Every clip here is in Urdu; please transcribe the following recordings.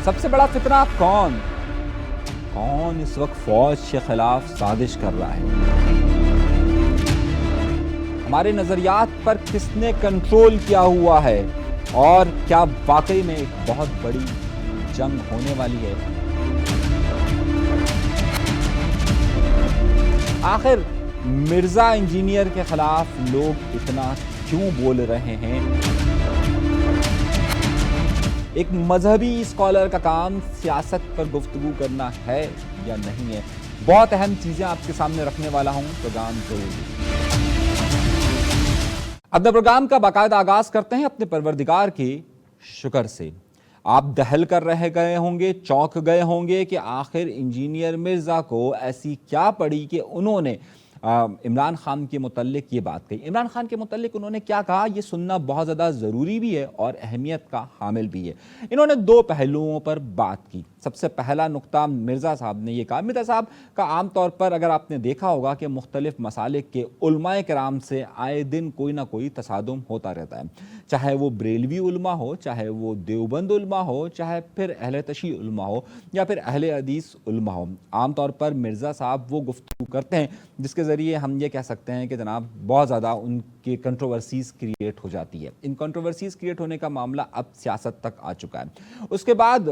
سب سے بڑا فتنہ کون اس وقت فوج کے خلاف سازش کر رہا ہے؟ ہمارے نظریات پر کس نے کنٹرول کیا ہوا ہے؟ اور کیا واقعی میں ایک بہت بڑی جنگ ہونے والی ہے؟ آخر مرزا انجینئر کے خلاف لوگ اتنا کیوں بول رہے ہیں؟ ایک مذہبی اسکالر کا کام سیاست پر گفتگو کرنا ہے یا نہیں ہے؟ بہت اہم چیزیں آپ کے سامنے رکھنے والا ہوں، پروگرام ضرور۔ اپنے پروگرام کا باقاعدہ آغاز کرتے ہیں اپنے پروردگار کے شکر سے۔ آپ دہل کر رہ گئے ہوں گے، چونک گئے ہوں گے کہ آخر انجینئر مرزا کو ایسی کیا پڑی کہ انہوں نے عمران خان کے متعلق یہ بات کہی۔ عمران خان کے متعلق انہوں نے کیا کہا، یہ سننا بہت زیادہ ضروری بھی ہے اور اہمیت کا حامل بھی ہے۔ انہوں نے دو پہلوؤں پر بات کی۔ سب سے پہلا نقطہ مرزا صاحب نے یہ کہا، مرزا صاحب کا عام طور پر اگر آپ نے دیکھا ہوگا کہ مختلف مسالک کے علماء کرام سے آئے دن کوئی نہ کوئی تصادم ہوتا رہتا ہے، چاہے وہ بریلوی علماء ہو، چاہے وہ دیوبند علماء ہو، چاہے پھر اہل تشیع علماء ہو یا پھر اہل حدیث علماء ہو۔ عام طور پر مرزا صاحب وہ گفتگو کرتے ہیں جس کے ذریعے ہم یہ کہہ سکتے ہیں کہ جناب بہت زیادہ ان کی کنٹروورسیز کریٹ ہو جاتی ہے۔ ان کنٹروورسیز کریٹ ہونے کا معاملہ اب سیاست تک آ چکا ہے۔ اس کے بعد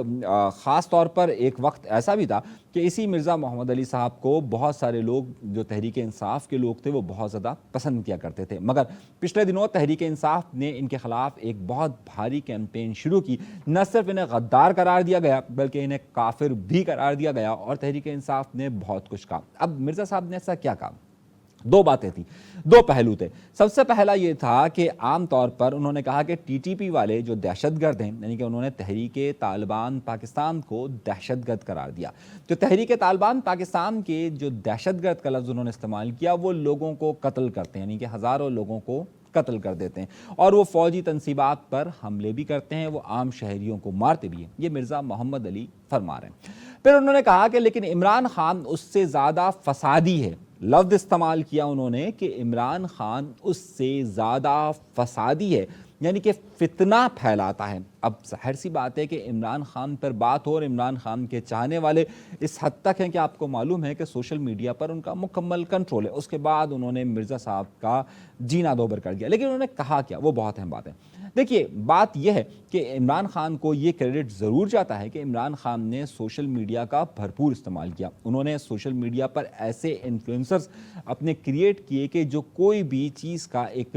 خاص طور پر ایک وقت ایسا بھی تھا کہ اسی مرزا محمد علی صاحب کو بہت سارے لوگ جو تحریک انصاف کے لوگ تھے وہ بہت زیادہ پسند کیا کرتے تھے، مگر پچھلے دنوں تحریک انصاف نے ان کے خلاف ایک بہت بھاری کیمپین شروع کی۔ نہ صرف انہیں غدار قرار دیا گیا بلکہ انہیں کافر بھی قرار دیا گیا اور تحریک انصاف نے بہت کچھ کہا۔ اب مرزا صاحب نے ایسا کیا کہا؟ دو باتیں تھیں، دو پہلو تھے۔ سب سے پہلا یہ تھا کہ عام طور پر انہوں نے کہا کہ ٹی ٹی پی والے جو دہشت گرد ہیں، یعنی کہ انہوں نے تحریک طالبان پاکستان کو دہشت گرد قرار دیا۔ جو تحریک طالبان پاکستان کے جو دہشت گرد کا لفظ انہوں نے استعمال کیا، وہ لوگوں کو قتل کرتے ہیں، یعنی کہ ہزاروں لوگوں کو قتل کر دیتے ہیں اور وہ فوجی تنصیبات پر حملے بھی کرتے ہیں، وہ عام شہریوں کو مارتے بھی ہیں۔ یہ مرزا محمد علی فرما رہے ہیں۔ پھر انہوں نے کہا کہ لیکن عمران خان اس سے زیادہ فسادی ہے۔ لفظ استعمال کیا انہوں نے کہ عمران خان اس سے زیادہ فسادی ہے، یعنی کہ فتنہ پھیلاتا ہے۔ اب ظاہر سی بات ہے کہ عمران خان پر بات ہو اور عمران خان کے چاہنے والے اس حد تک ہیں کہ آپ کو معلوم ہے کہ سوشل میڈیا پر ان کا مکمل کنٹرول ہے۔ اس کے بعد انہوں نے مرزا صاحب کا جینا دوبر کر دیا، لیکن انہوں نے کہا کیا، وہ بہت اہم بات ہے۔ دیکھیے بات یہ ہے کہ عمران خان کو یہ کریڈٹ ضرور جاتا ہے کہ عمران خان نے سوشل میڈیا کا بھرپور استعمال کیا۔ انہوں نے سوشل میڈیا پر ایسے انفلوئنسرز اپنے کریٹ کیے کہ جو کوئی بھی چیز کا ایک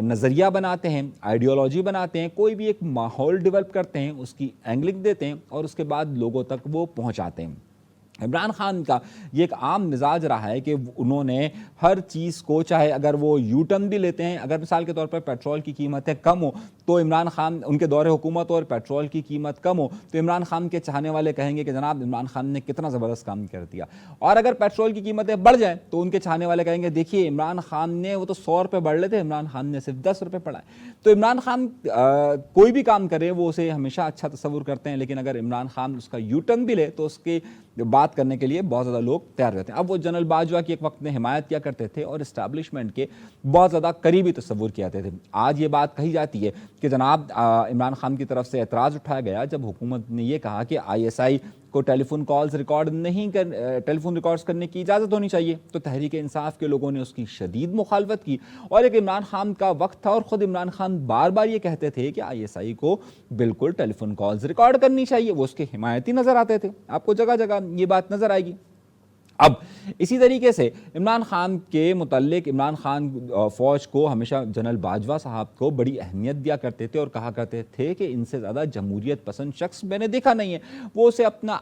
نظریہ بناتے ہیں، آئیڈیالوجی بناتے ہیں، کوئی بھی ایک ماحول ڈیولپ کرتے ہیں، اس کی اینگلنگ دیتے ہیں اور اس کے بعد لوگوں تک وہ پہنچاتے ہیں۔ عمران خان کا یہ ایک عام مزاج رہا ہے کہ انہوں نے ہر چیز کو، چاہے اگر وہ یو ٹرن بھی لیتے ہیں، اگر مثال کے طور پر پیٹرول کی قیمتیں کم ہو تو عمران خان، ان کے دور حکومت اور پیٹرول کی قیمت کم ہو تو عمران خان کے چاہنے والے کہیں گے کہ جناب عمران خان نے کتنا زبردست کام کر دیا، اور اگر پیٹرول کی قیمتیں بڑھ جائیں تو ان کے چاہنے والے کہیں گے دیکھیے عمران خان نے، وہ تو 100 روپے بڑھ لیتے، عمران خان نے صرف 10 روپے بڑھائے۔ تو عمران خان کوئی بھی کام کرے وہ اسے ہمیشہ اچھا تصور کرتے ہیں، لیکن اگر عمران خان اس کا یو ٹرن بھی لے تو اس کی بات کرنے کے لیے بہت زیادہ لوگ تیار رہتے ہیں۔ اب وہ جنرل باجوہ کی ایک وقت میں حمایت کیا کرتے تھے اور اسٹیبلشمنٹ کے بہت زیادہ قریبی تصور کیا کرتے تھے۔ آج یہ بات کہی جاتی ہے کہ جناب عمران خان کی طرف سے اعتراض اٹھایا گیا جب حکومت نے یہ کہا کہ آئی ایس آئی کو ٹیلی فون کالز ریکارڈ نہیں ٹیلی فون ریکارڈز کرنے کی اجازت ہونی چاہیے، تو تحریک انصاف کے لوگوں نے اس کی شدید مخالفت کی اور ایک عمران خان کا وقت تھا اور خود عمران خان بار بار یہ کہتے تھے کہ آئی ایس آئی کو بالکل ٹیلی فون کالز ریکارڈ کرنی چاہیے، وہ اس کے حمایتی نظر آتے تھے۔ آپ کو جگہ جگہ یہ بات نظر آئے گی۔ اب اسی طریقے سے عمران خان کے متعلق عمران خان فوج کو ہمیشہ جنرل باجوہ صاحب کو بڑی اہمیت دیا کرتے تھے اور کہا کرتے تھے کہ ان سے زیادہ جمہوریت پسند شخص میں نے دیکھا نہیں ہے۔ وہ اسے اپنا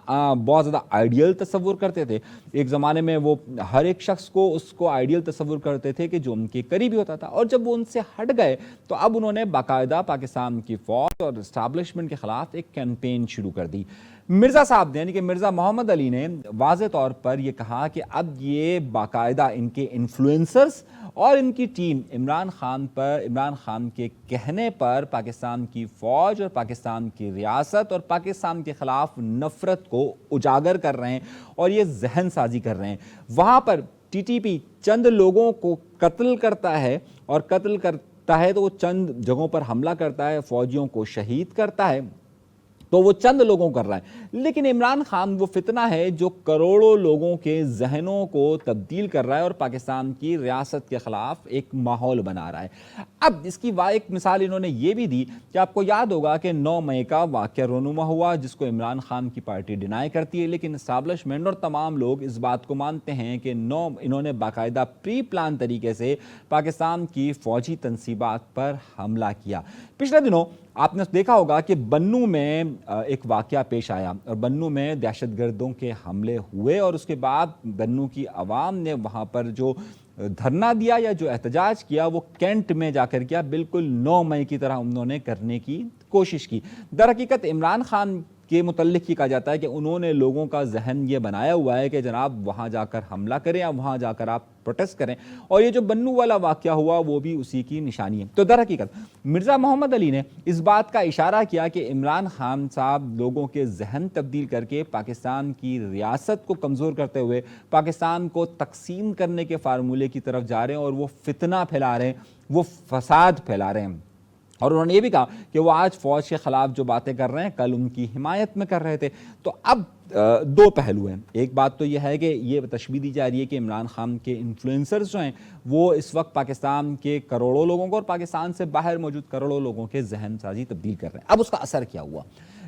بہت زیادہ آئیڈیل تصور کرتے تھے۔ ایک زمانے میں وہ ہر ایک شخص کو اس کو آئیڈیل تصور کرتے تھے کہ جو ان کے قریبی ہوتا تھا، اور جب وہ ان سے ہٹ گئے تو اب انہوں نے باقاعدہ پاکستان کی فوج اور اسٹیبلشمنٹ کے خلاف ایک کیمپین شروع کر دی۔ مرزا صاحب نے، یعنی کہ مرزا محمد علی نے واضح طور پر یہ کہا کہ اب یہ باقاعدہ ان کے انفلوئنسرز اور ان کی ٹیم عمران خان کے کہنے پر پاکستان کی فوج اور پاکستان کی ریاست اور پاکستان کے خلاف نفرت کو اجاگر کر رہے ہیں اور یہ ذہن سازی کر رہے ہیں۔ وہاں پر ٹی ٹی پی چند لوگوں کو قتل کرتا ہے اور قتل کرتا ہے تو وہ چند جگہوں پر حملہ کرتا ہے، فوجیوں کو شہید کرتا ہے، تو وہ چند لوگوں کر رہا ہے، لیکن عمران خان وہ فتنہ ہے جو کروڑوں لوگوں کے ذہنوں کو تبدیل کر رہا ہے اور پاکستان کی ریاست کے خلاف ایک ماحول بنا رہا ہے۔ اب اس کی ایک مثال انہوں نے یہ بھی دی کہ آپ کو یاد ہوگا کہ 9 مئی کا واقعہ رونما ہوا جس کو عمران خان کی پارٹی ڈینائی کرتی ہے، لیکن اسٹیبلشمنٹ اور تمام لوگ اس بات کو مانتے ہیں کہ انہوں نے باقاعدہ پری پلان طریقے سے پاکستان کی فوجی تنصیبات پر حملہ کیا۔ پچھلے دنوں آپ نے دیکھا ہوگا کہ بنوں میں ایک واقعہ پیش آیا اور بنوں میں دہشت گردوں کے حملے ہوئے، اور اس کے بعد بنوں کی عوام نے وہاں پر جو دھرنا دیا یا جو احتجاج کیا وہ کینٹ میں جا کر کیا، بالکل 9 مئی کی طرح انہوں نے کرنے کی کوشش کی۔ در حقیقت عمران خان کے متعلق یہ کہا جاتا ہے کہ انہوں نے لوگوں کا ذہن یہ بنایا ہوا ہے کہ جناب وہاں جا کر حملہ کریں یا وہاں جا کر آپ پروٹیسٹ کریں، اور یہ جو بنوں والا واقعہ ہوا وہ بھی اسی کی نشانی ہے۔ تو در حقیقت مرزا محمد علی نے اس بات کا اشارہ کیا کہ عمران خان صاحب لوگوں کے ذہن تبدیل کر کے پاکستان کی ریاست کو کمزور کرتے ہوئے پاکستان کو تقسیم کرنے کے فارمولے کی طرف جا رہے ہیں، اور وہ فتنہ پھیلا رہے ہیں، وہ فساد پھیلا رہے ہیں۔ اور انہوں نے یہ بھی کہا کہ وہ آج فوج کے خلاف جو باتیں کر رہے ہیں کل ان کی حمایت میں کر رہے تھے۔ تو اب دو پہلو ہیں، ایک بات تو یہ ہے کہ یہ تشبیہ دی جا رہی ہے کہ عمران خان کے انفلوئنسرز جو ہیں وہ اس وقت پاکستان کے کروڑوں لوگوں کو اور پاکستان سے باہر موجود کروڑوں لوگوں کے ذہن سازی تبدیل کر رہے ہیں۔ اب اس کا اثر کیا ہوا؟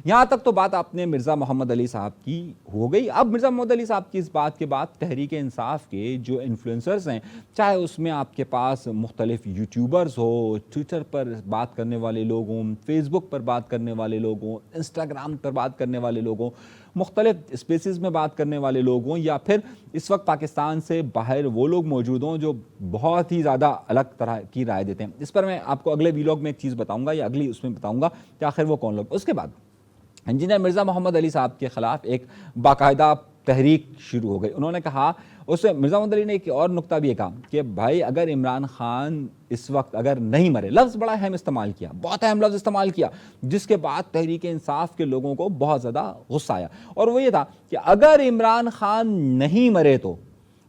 یہاں تک تو بات آپ نے مرزا محمد علی صاحب کی ہو گئی۔ اب مرزا محمد علی صاحب کی اس بات کے بعد تحریک انصاف کے جو انفلوئنسرز ہیں، چاہے اس میں آپ کے پاس مختلف یوٹیوبرز ہو، ٹویٹر پر بات کرنے والے لوگ ہوں، فیس بک پر بات کرنے والے لوگ ہوں، انسٹاگرام پر بات کرنے والے لوگ ہوں، مختلف اسپیسز میں بات کرنے والے لوگ ہوں، یا پھر اس وقت پاکستان سے باہر وہ لوگ موجود ہوں جو بہت ہی زیادہ الگ طرح کی رائے دیتے ہیں۔ اس پر میں آپ کو اگلے ویلاگ میں ایک چیز بتاؤں گا یا اگلی اس میں بتاؤں گا کہ آخر وہ کون لوگ۔ اس کے بعد انجینئر مرزا محمد علی صاحب کے خلاف ایک باقاعدہ تحریک شروع ہو گئی۔ انہوں نے کہا، اس میں مرزا محمد علی نے ایک اور نقطہ بھی کہا کہ بھائی اگر عمران خان اس وقت اگر نہیں مرے، لفظ بڑا اہم استعمال کیا، بہت اہم لفظ استعمال کیا، جس کے بعد تحریک انصاف کے لوگوں کو بہت زیادہ غصہ آیا، اور وہ یہ تھا کہ اگر عمران خان نہیں مرے تو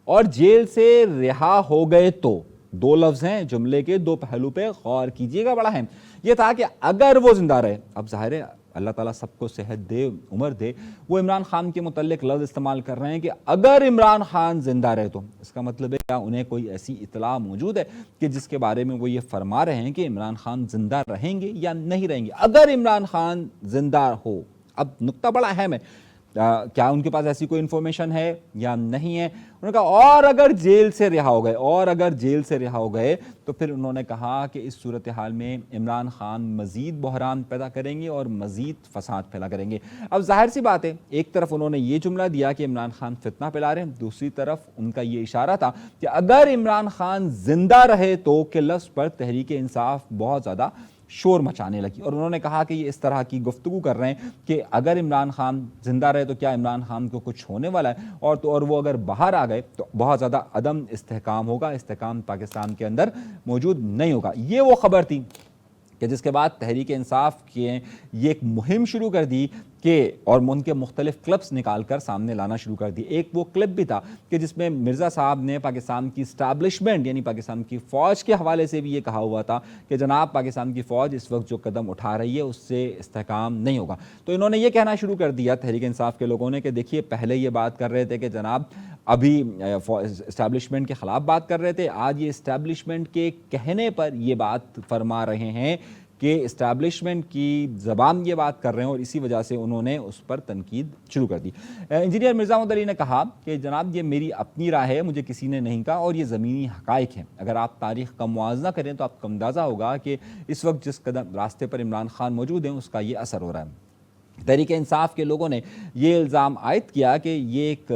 اور جیل سے رہا ہو گئے تو، دو لفظ ہیں جملے کے، دو پہلو پہ غور کیجئے گا، بڑا اہم یہ تھا کہ اگر وہ زندہ رہے، اب ظاہر ہے اللہ تعالیٰ سب کو صحت دے، عمر دے، وہ عمران خان کے متعلق لفظ استعمال کر رہے ہیں کہ اگر عمران خان زندہ رہے تو، اس کا مطلب ہے کیا انہیں کوئی ایسی اطلاع موجود ہے کہ جس کے بارے میں وہ یہ فرما رہے ہیں کہ عمران خان زندہ رہیں گے یا نہیں رہیں گے؟ اگر عمران خان زندہ ہو، اب نقطہ بڑا اہم ہے، کیا ان کے پاس ایسی کوئی انفارمیشن ہے یا نہیں ہے؟ انہوں نے کہا اور اگر جیل سے رہا ہو گئے، اور اگر جیل سے رہا ہو گئے تو پھر انہوں نے کہا کہ اس صورتحال میں عمران خان مزید بحران پیدا کریں گے اور مزید فساد پھیلا کریں گے۔ اب ظاہر سی بات ہے، ایک طرف انہوں نے یہ جملہ دیا کہ عمران خان فتنہ پھیلا رہے ہیں، دوسری طرف ان کا یہ اشارہ تھا کہ اگر عمران خان زندہ رہے تو کے لفظ پر تحریک انصاف بہت زیادہ شور مچانے لگی، اور انہوں نے کہا کہ یہ اس طرح کی گفتگو کر رہے ہیں کہ اگر عمران خان زندہ رہے تو کیا عمران خان کو کچھ ہونے والا ہے، اور وہ اگر باہر آ گئے تو بہت زیادہ عدم استحکام ہوگا، استحکام پاکستان کے اندر موجود نہیں ہوگا۔ یہ وہ خبر تھی کہ جس کے بعد تحریک انصاف کے یہ ایک مہم شروع کر دی کہ اور ان کے مختلف کلپس نکال کر سامنے لانا شروع کر دی۔ ایک وہ کلپ بھی تھا کہ جس میں مرزا صاحب نے پاکستان کی اسٹیبلشمنٹ یعنی پاکستان کی فوج کے حوالے سے بھی یہ کہا ہوا تھا کہ جناب پاکستان کی فوج اس وقت جو قدم اٹھا رہی ہے اس سے استحکام نہیں ہوگا۔ تو انہوں نے یہ کہنا شروع کر دیا تحریک انصاف کے لوگوں نے کہ دیکھیے پہلے یہ بات کر رہے تھے کہ جناب ابھی اسٹیبلشمنٹ کے خلاف بات کر رہے تھے، آج یہ اسٹیبلشمنٹ کے کہنے پر یہ بات فرما رہے ہیں کہ اسٹیبلشمنٹ کی زبان یہ بات کر رہے ہیں، اور اسی وجہ سے انہوں نے اس پر تنقید شروع کر دی۔ انجینئر مرزا محمد علی نے کہا کہ جناب یہ میری اپنی رائے ہے، مجھے کسی نے نہیں کہا، اور یہ زمینی حقائق ہیں۔ اگر آپ تاریخ کا موازنہ کریں تو آپ کو اندازہ ہوگا کہ اس وقت جس قدم راستے پر عمران خان موجود ہیں اس کا یہ اثر ہو رہا ہے۔ تحریک انصاف کے لوگوں نے یہ الزام عائد کیا کہ یہ ایک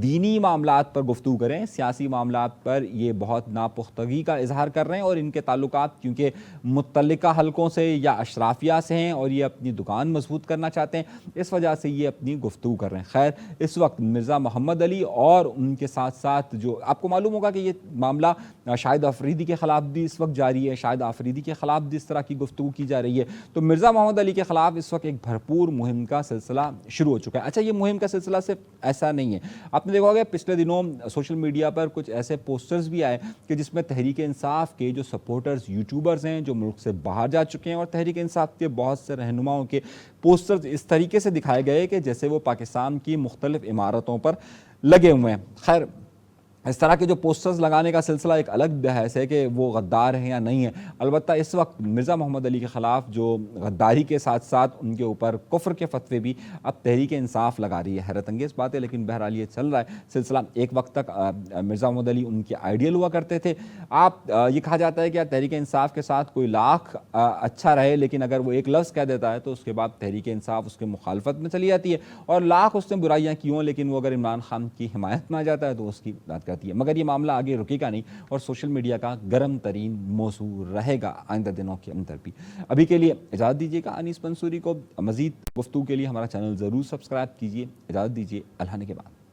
دینی معاملات پر گفتگو کریں، سیاسی معاملات پر یہ بہت ناپختگی کا اظہار کر رہے ہیں، اور ان کے تعلقات کیونکہ متعلقہ حلقوں سے یا اشرافیہ سے ہیں اور یہ اپنی دکان مضبوط کرنا چاہتے ہیں، اس وجہ سے یہ اپنی گفتگو کر رہے ہیں۔ خیر اس وقت مرزا محمد علی اور ان کے ساتھ ساتھ جو آپ کو معلوم ہوگا کہ یہ معاملہ شاہد آفریدی کے خلاف بھی اس وقت جاری ہے، شاہد آفریدی کے خلاف بھی اس طرح کی گفتگو کی جا رہی ہے، تو مرزا محمد علی کے خلاف اس وقت ایک بھرپور مہم کا سلسلہ شروع ہو چکا ہے۔ اچھا یہ مہم کا سلسلہ صرف ایسا نہیں ہے، آپ آپ نے دیکھا ہوگا پچھلے دنوں سوشل میڈیا پر کچھ ایسے پوسٹرز بھی آئے کہ جس میں تحریک انصاف کے جو سپورٹرز یوٹیوبرز ہیں جو ملک سے باہر جا چکے ہیں، اور تحریک انصاف کے بہت سے رہنماؤں کے پوسٹرز اس طریقے سے دکھائے گئے کہ جیسے وہ پاکستان کی مختلف عمارتوں پر لگے ہوئے ہیں۔ خیر، اس طرح کے جو پوسٹرز لگانے کا سلسلہ ایک الگ بحث ہے کہ وہ غدار ہیں یا نہیں ہیں۔ البتہ اس وقت مرزا محمد علی کے خلاف جو غداری کے ساتھ ساتھ ان کے اوپر کفر کے فتوے بھی اب تحریک انصاف لگا رہی ہے۔ حیرت انگیز بات ہے، لیکن بہرحال یہ چل رہا ہے سلسلہ۔ ایک وقت تک مرزا محمد علی ان کے آئیڈیل ہوا کرتے تھے۔ آپ یہ کہا جاتا ہے کہ تحریک انصاف کے ساتھ کوئی لاکھ اچھا رہے، لیکن اگر وہ ایک لفظ کہہ دیتا ہے تو اس کے بعد تحریک انصاف اس کے مخالفت میں چلی جاتی ہے، اور لاکھ اس نے برائیاں کی ہوں لیکن وہ اگر عمران خان کی حمایت میں آ جاتا ہے تو اس کی بات کرتی ہے۔ مگر یہ معاملہ آگے رکے گا نہیں اور سوشل میڈیا کا گرم ترین موضوع رہے گا آئندہ دنوں کے اندر بھی۔ ابھی کے لیے اجازت دیجیے گا، انیس منصوری کو مزید گفتگو کے لیے ہمارا چینل ضرور سبسکرائب کیجیے۔ اجازت دیجیے، اللہ نے کے بعد۔